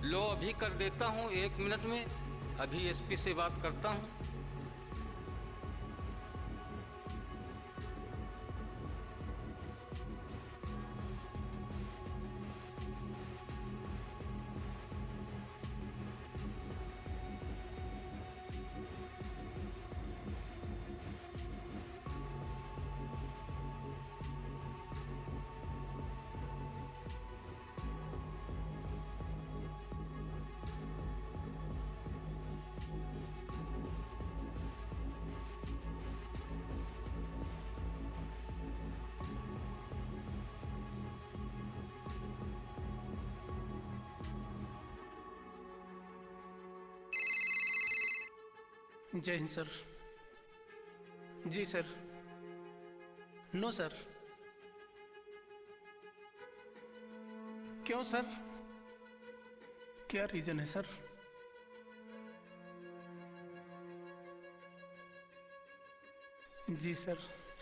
लो अभी कर देता हूँ 1 मिनट में, अभी एसपी से बात करता हूँ। जय हिंद सर। जी सर। No sir. क्यों सर? क्या रीजन है सर? जी सर।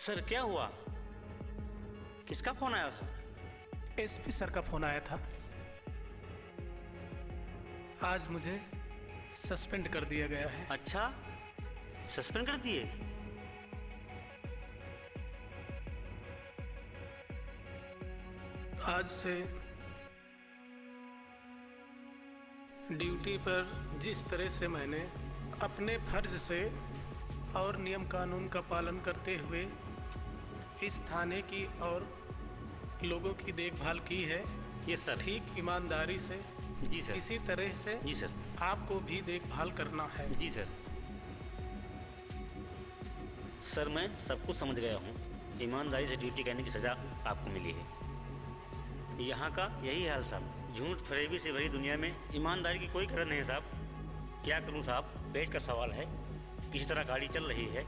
सर क्या हुआ? किसका फोन आया था? एसपी सर का फोन आया था। आज मुझे सस्पेंड कर दिया गया है। अच्छा, सस्पेंड कर दिए? आज से ड्यूटी पर जिस तरह से मैंने अपने फर्ज से और नियम कानून का पालन करते हुए इस थाने की और लोगों की देखभाल की है, ये सर ठीक ईमानदारी से जी सर, इसी तरह से जी सर आपको भी देखभाल करना है। जी सर। सर मैं सब कुछ समझ गया हूँ। ईमानदारी से ड्यूटी करने की सज़ा आपको मिली है। यहाँ का यही हाल साहब। झूठ फरेबी से भरी दुनिया में ईमानदारी की कोई कदर नहीं है साहब। क्या करूँ साहब, पेट का सवाल है। किसी तरह गाड़ी चल रही है।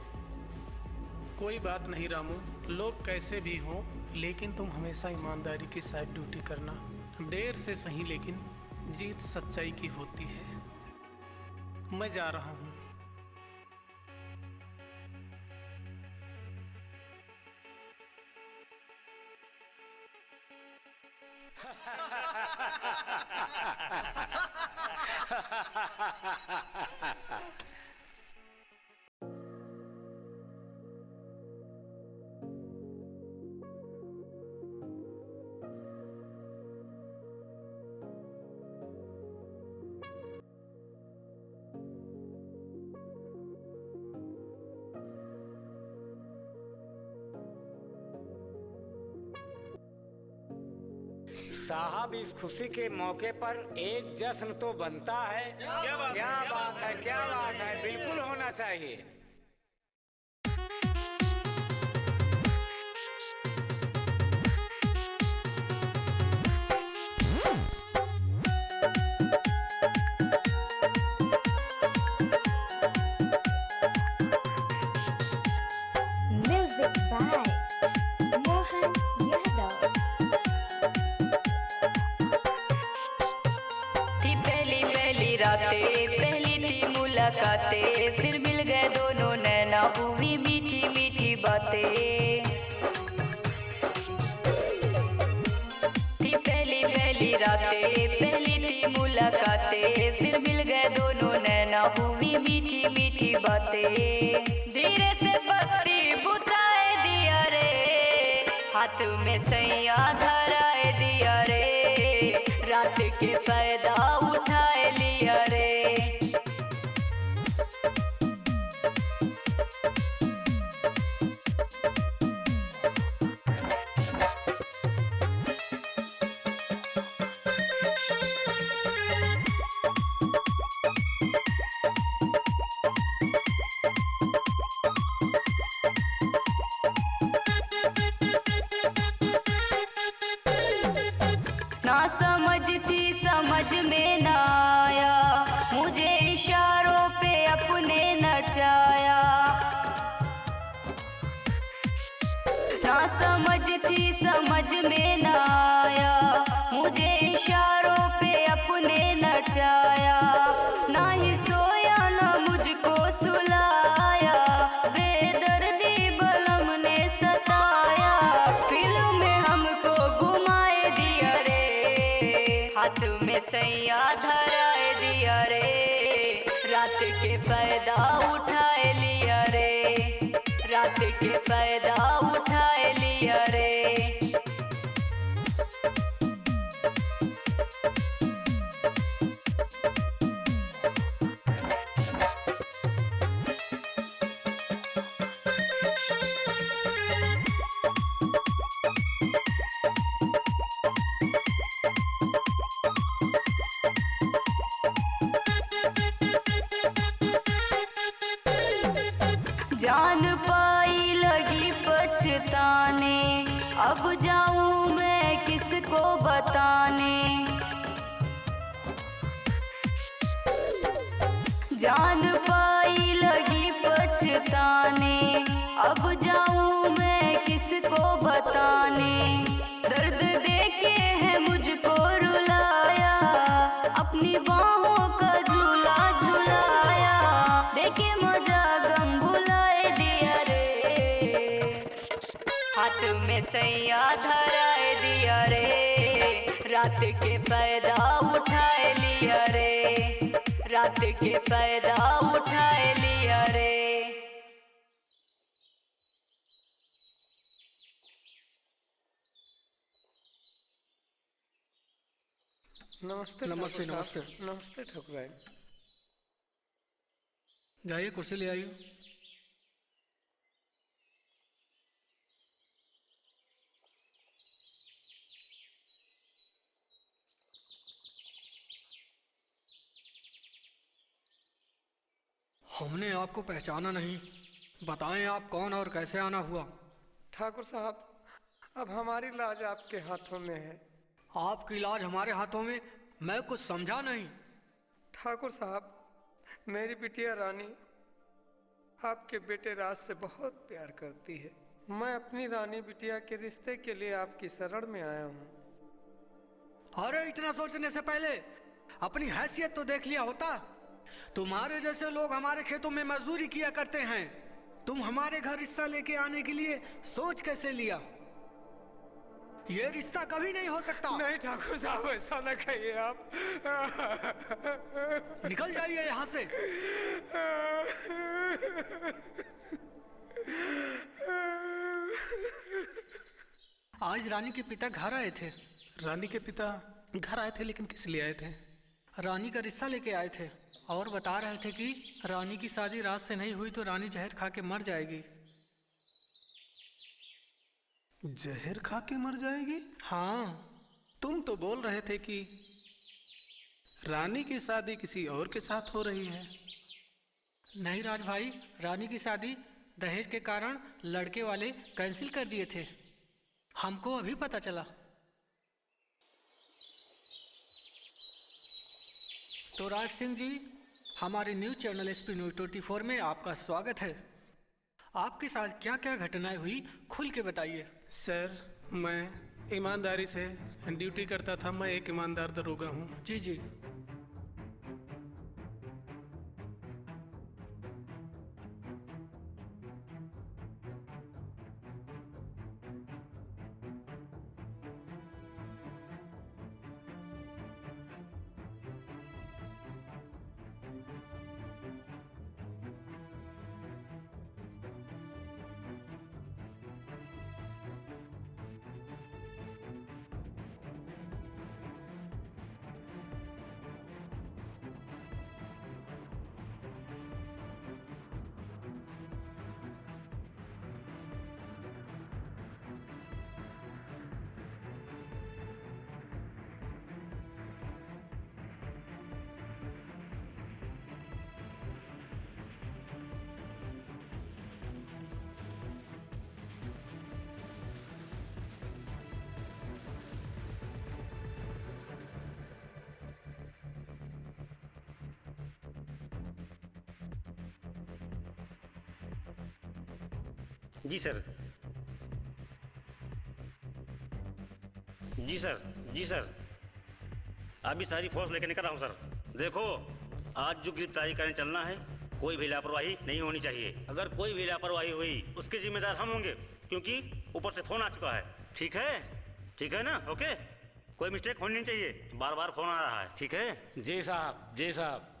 कोई बात नहीं रामू, लोग कैसे भी हों, लेकिन तुम हमेशा ईमानदारी के साथ ड्यूटी करना। देर से सही लेकिन जीत सच्चाई की होती है। मैं जा रहा हूँ। साहब इस खुशी के मौके पर एक जश्न तो बनता है। क्या बात है, क्या बात है, बिल्कुल होना चाहिए। Music by Mohan Yadav। थी पहली पहली रातें, पहली थी मुलाकातें, फिर मिल गए दोनों नैना, हुई मीठी मीठी बातें। थी पहली पहली रातें, पहली थी मुलाकातें, फिर मिल गए दोनों नैना, हुई मीठी मीठी बातें। धीरे से बत्ती बुझाए दिया रे, हाथ में सैया धराए दिया रे, रात के पैदा उठाए लिया रे। थी समझ में न आया, मुझे इशारों पे अपने नचाया। ना समझ थी समझ में न आया, मुझे इशारों पे अपने नचाया। ना ही सोया ना मुझको सुलाया, बेदर्दी बलम ने सताया। फिल्म में हमको घुमाए दिया रे, हाथ में सैया धराए दिया रे। रात के पैदा उठाए लिया रे, रात के पैदा उठाए लिया रे। जान पाई लगी पछताने, अब जाऊं मैं किसको बताने। जान पाई लगी पछताने, अब जाऊं मैं किसको बताने। दर्द देखे है मुझको रुलाया, अपनी बाहों का झूला झुलाया। देखे मजा गम भुलाए दिया रे, हाथ में सैया धराए दिया रे। रात के पैदा उठाए लिया रे, रात के पैदा उठाए लिया रे। नमस्ते नमस्ते, ठाकुर नमस्ते। साहब। नमस्ते ठाकुर भाई। जाइए कुर्सी ले आइए। हमने आपको पहचाना नहीं, बताएं आप कौन और कैसे आना हुआ। ठाकुर साहब, अब हमारी लाज आपके हाथों में है। आपकी इलाज हमारे हाथों में? मैं कुछ समझा नहीं। ठाकुर साहब, मेरी बिटिया रानी आपके बेटे राज से बहुत प्यार करती है। मैं अपनी रानी बिटिया के रिश्ते के लिए आपकी शरण में आया हूँ। अरे इतना सोचने से पहले अपनी हैसियत तो देख लिया होता। तुम्हारे जैसे लोग हमारे खेतों में मजदूरी किया करते हैं, तुम हमारे घर हिस्सा लेके आने के लिए सोच कैसे लिया? ये रिश्ता कभी नहीं हो सकता। नहीं ठाकुर साहब, ऐसा न कहिए आप। निकल जाइए यहाँ से। आज रानी के पिता घर आए थे। रानी के पिता घर आए थे, लेकिन किस लिए आए थे? रानी का रिश्ता लेके आए थे और बता रहे थे कि रानी की शादी रात से नहीं हुई तो रानी जहर खा के मर जाएगी। जहर खा के मर जाएगी? हाँ। तुम तो बोल रहे थे कि रानी की शादी किसी और के साथ हो रही है। नहीं राज भाई, रानी की शादी दहेज के कारण लड़के वाले कैंसिल कर दिए थे। हमको अभी पता चला। तो राज सिंह जी, हमारे न्यूज़ चैनल SP न्यूज़ 24 में आपका स्वागत है। आपके साथ क्या क्या घटनाएं हुई, खुल के बताइए। सर, मैं ईमानदारी से ड्यूटी करता था। मैं एक ईमानदार दरोगा हूँ। जी जी। जी सर। जी सर, जी सर, अभी सारी फोर्स लेकर निकल रहा हूँ सर। देखो, आज जो गिरफ्तारी करने चलना है, कोई भी लापरवाही नहीं होनी चाहिए। अगर कोई भी लापरवाही हुई उसके जिम्मेदार हम होंगे, क्योंकि ऊपर से फोन आ चुका है। ठीक है? ठीक है ना? ओके, कोई मिस्टेक होनी नहीं चाहिए। बार बार फोन आ रहा है। ठीक है? जी साहब, जी साहब।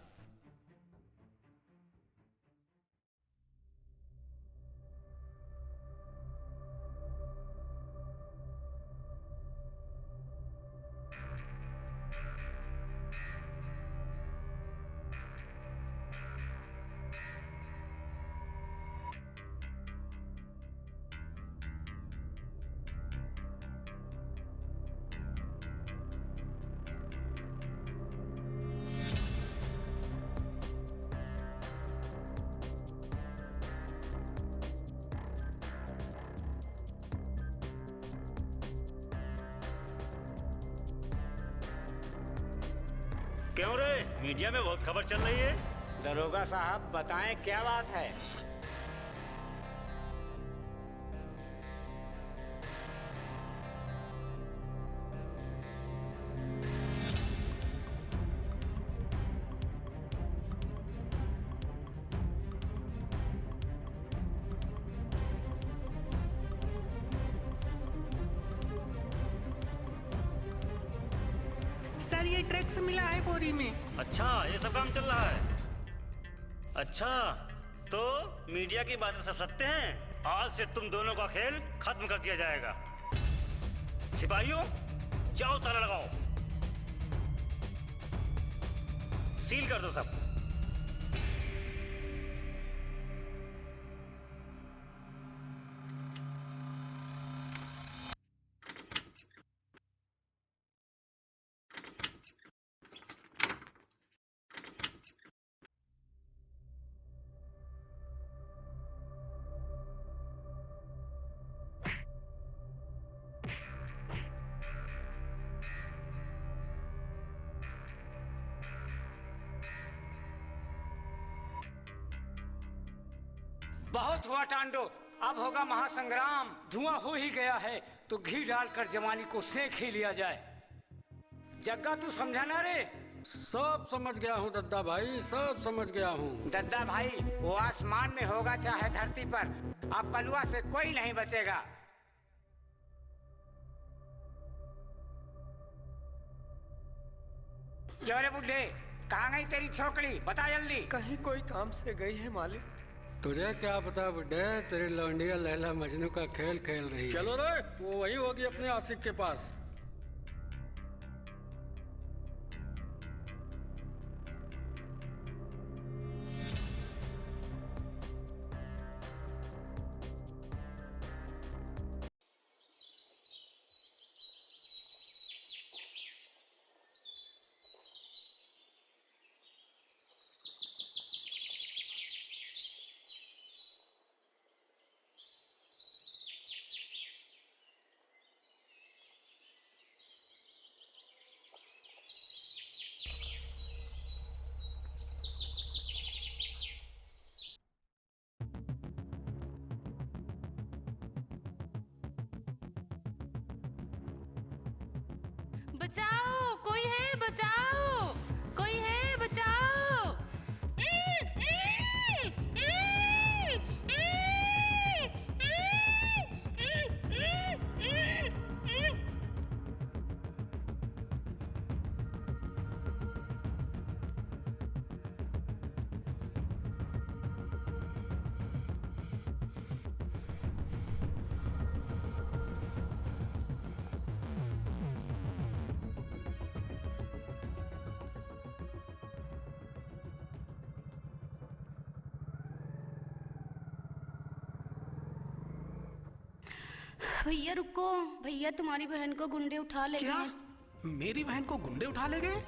क्यों रे, मीडिया में बहुत खबर चल रही है। दरोगा साहब बताएं क्या बात है। सर ये ड्रग्स मिला है बोरी में। अच्छा, ये सब काम चल रहा है। अच्छा, तो मीडिया की बातें सब सत्य हैं। आज से तुम दोनों का खेल खत्म कर दिया जाएगा। सिपाहियों, जाओ ताला लगाओ, सील कर दो सब। बहुत हुआ टांडो, अब होगा महासंग्राम। धुआं हो ही गया है तो घी डालकर जवानी को सेक ही लिया जाए। जग्गा तू समझा ना रे? सब समझ गया हूँ दद्दा भाई, सब समझ गया हूँ। दद्दा भाई, वो आसमान में होगा चाहे धरती पर, अब बलुआ से कोई नहीं बचेगा। क्यों रे बुड्ढे, कहाँ गई तेरी छोकरी? बता जल्दी। कहीं कोई काम से गई है मालिक। तुझे क्या पता बुड्ढे, तेरी लौंडिया लैला मजनू का खेल खेल रही है। चलो रे, वो वही होगी अपने आशिक के पास। बचाओ, कोई है, बचाओ, कोई है, बचाओ। भैया रुको, भैया तुम्हारी बहन को गुंडे उठा ले क्या? गए। मेरी बहन को गुंडे उठा ले गए?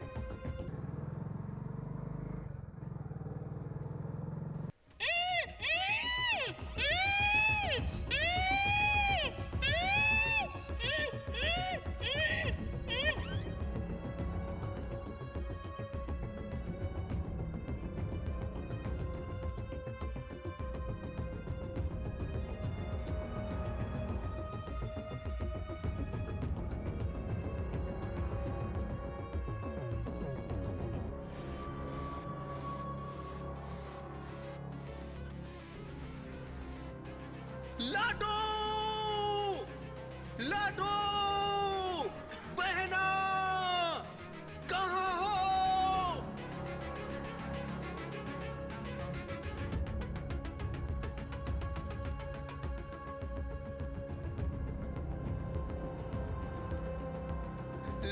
लाडो, लाडो, बहना, कहाँ हो?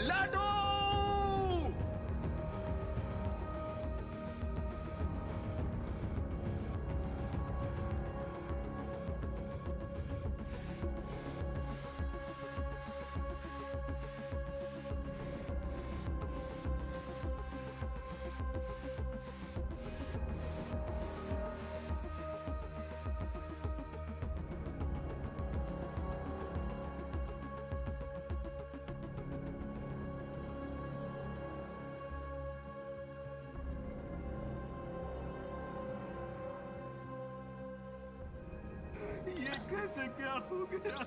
लाडो! ये कैसे क्या हो गया?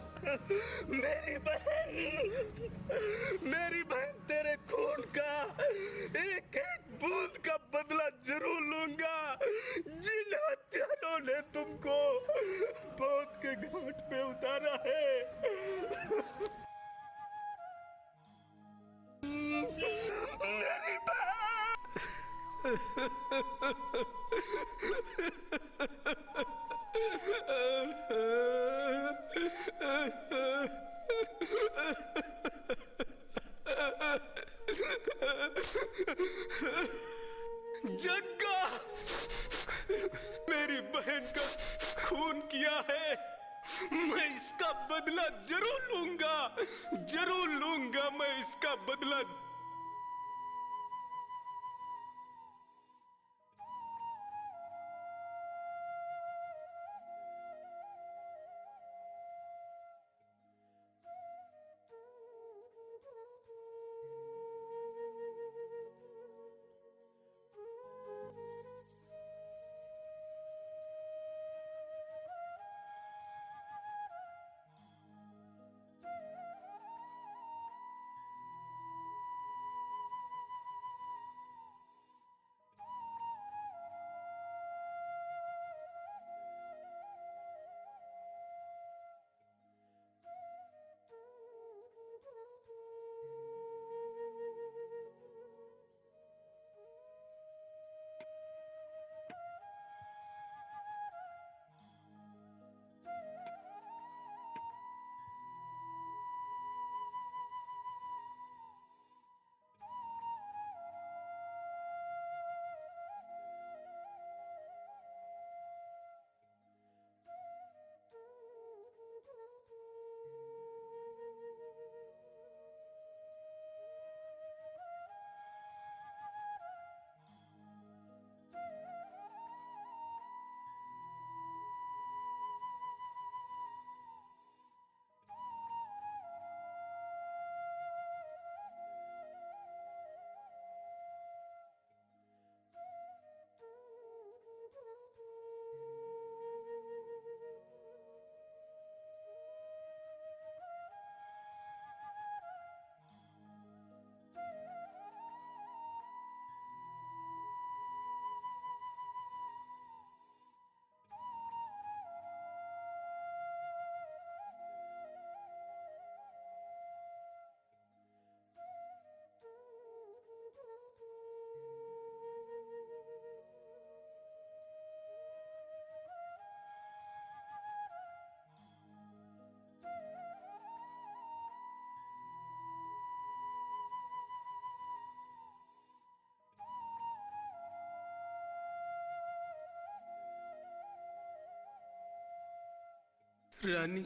मेरी बहन तेरे खून का एक एक बूंद का बदला जरूर लूंगा। जिन हत्यारों ने तुमको मौत के घाट पे उतारा है, मेरी जग्गा, मेरी बहन का खून किया है, मैं इसका बदला जरूर लूंगा, मैं इसका बदला। रानी,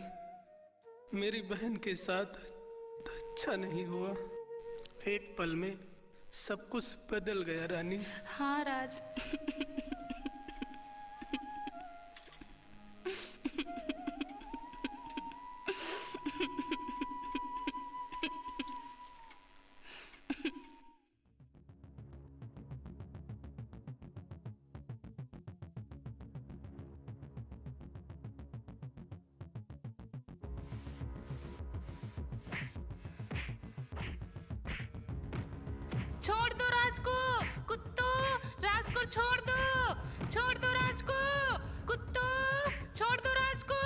मेरी बहन के साथ अच्छा नहीं हुआ। एक पल में सब कुछ बदल गया रानी। हाँ राज। छोड़ दो राज को, कुत्तों, राज को छोड़ दो राज को, कुत्तों, छोड़ दो राज को,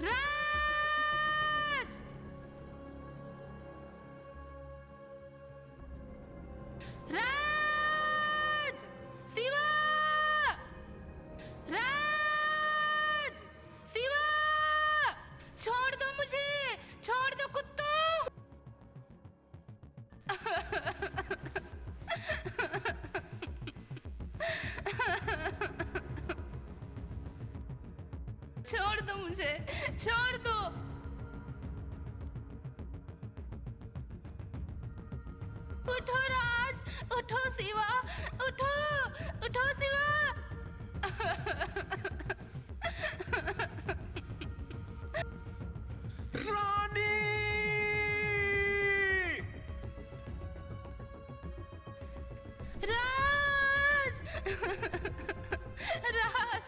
राज! राज! शिवा! राज! शिवा! छोड़ दो मुझे! छोड़ दो कुत्तों! छोड़ दो मुझे! छोड़ दो! उठो राज! उठो शिवा! उठो! उठो शिवा! रानी! राज! राज!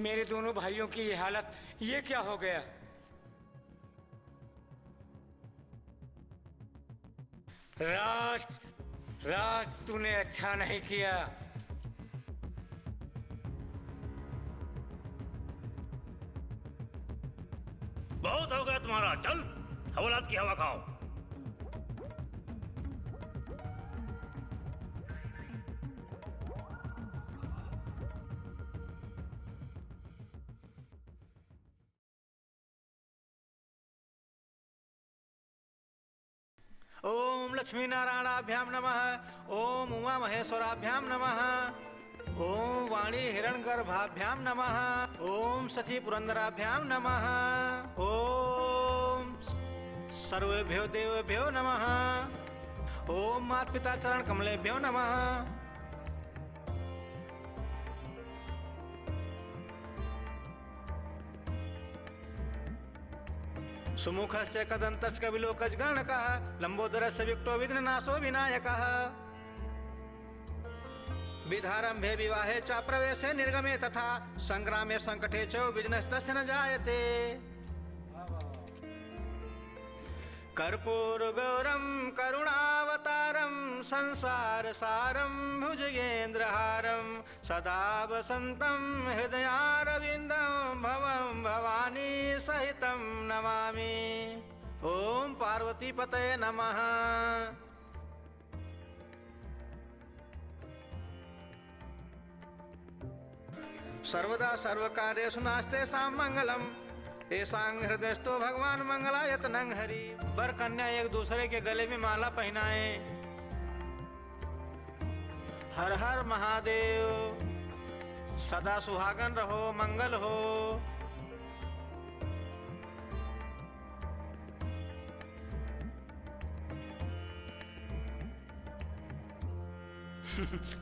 मेरे दोनों भाइयों की ये हालत, ये क्या हो गया? राज, राज तूने अच्छा नहीं किया। बहुत हो गया तुम्हारा, चल हवालात की हवा खाओ। ओम लक्ष्मी नारायणाभ्याम नमः। ओम उमा महेश्वराभ्याम नमः। ओम वाणी हिरण्यगर्भाभ्याम नमः। ओम शचि पुरंदराभ्याम नमः। ओम सर्वेभ्यो देवेभ्यो नमः। ओम माता पिता चरण कमलेभ्यो नमः। सुमुखस्य कदन्तस्य विलोकज गणकः लंबोदरस्य विक्टो विघ्ननाशो विनायकः। विधारंभे विवाहे च प्रवेशे निर्गमे तथा संग्रामे संकटे च विघ्नस्तस्य न जायते। कर्पूरगौरं करुणावतारं संसार सारं भुजगेन्द्रहारं सदा वसन्तं हृदयारविन्दं भवं भवानी सहितं नमामि। ओम पार्वती पतये नमः। सर्वदा सर्वकार्येषु नास्तेषां मंगलम एसांग हृदयस्थो भगवान मंगलायतनं हरि। वर कन्या एक दूसरे के गले में माला पहनाए। हर हर महादेव, सदा सुहागन रहो, मंगल हो।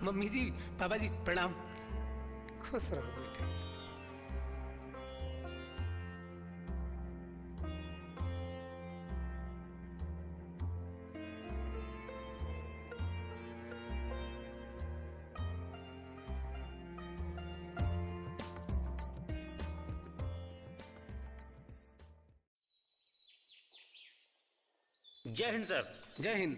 मम्मी जी, पापा जी प्रणाम। खुश रहो बेटे। जय हिंद सर। जय हिंद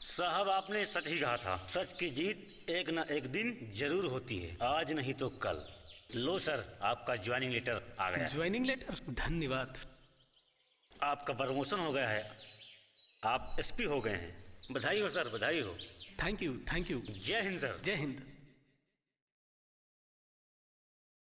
साहब, आपने सच ही कहा था, सच की जीत एक न एक दिन जरूर होती है, आज नहीं तो कल। लो सर, आपका ज्वाइनिंग लेटर आ गया। Joining letter? धन्यवाद। आपका प्रमोशन हो गया है, आप एसपी हो गए हैं। बधाई हो सर, बधाई हो। Thank you, thank you. जय हिंद सर। जय हिंद।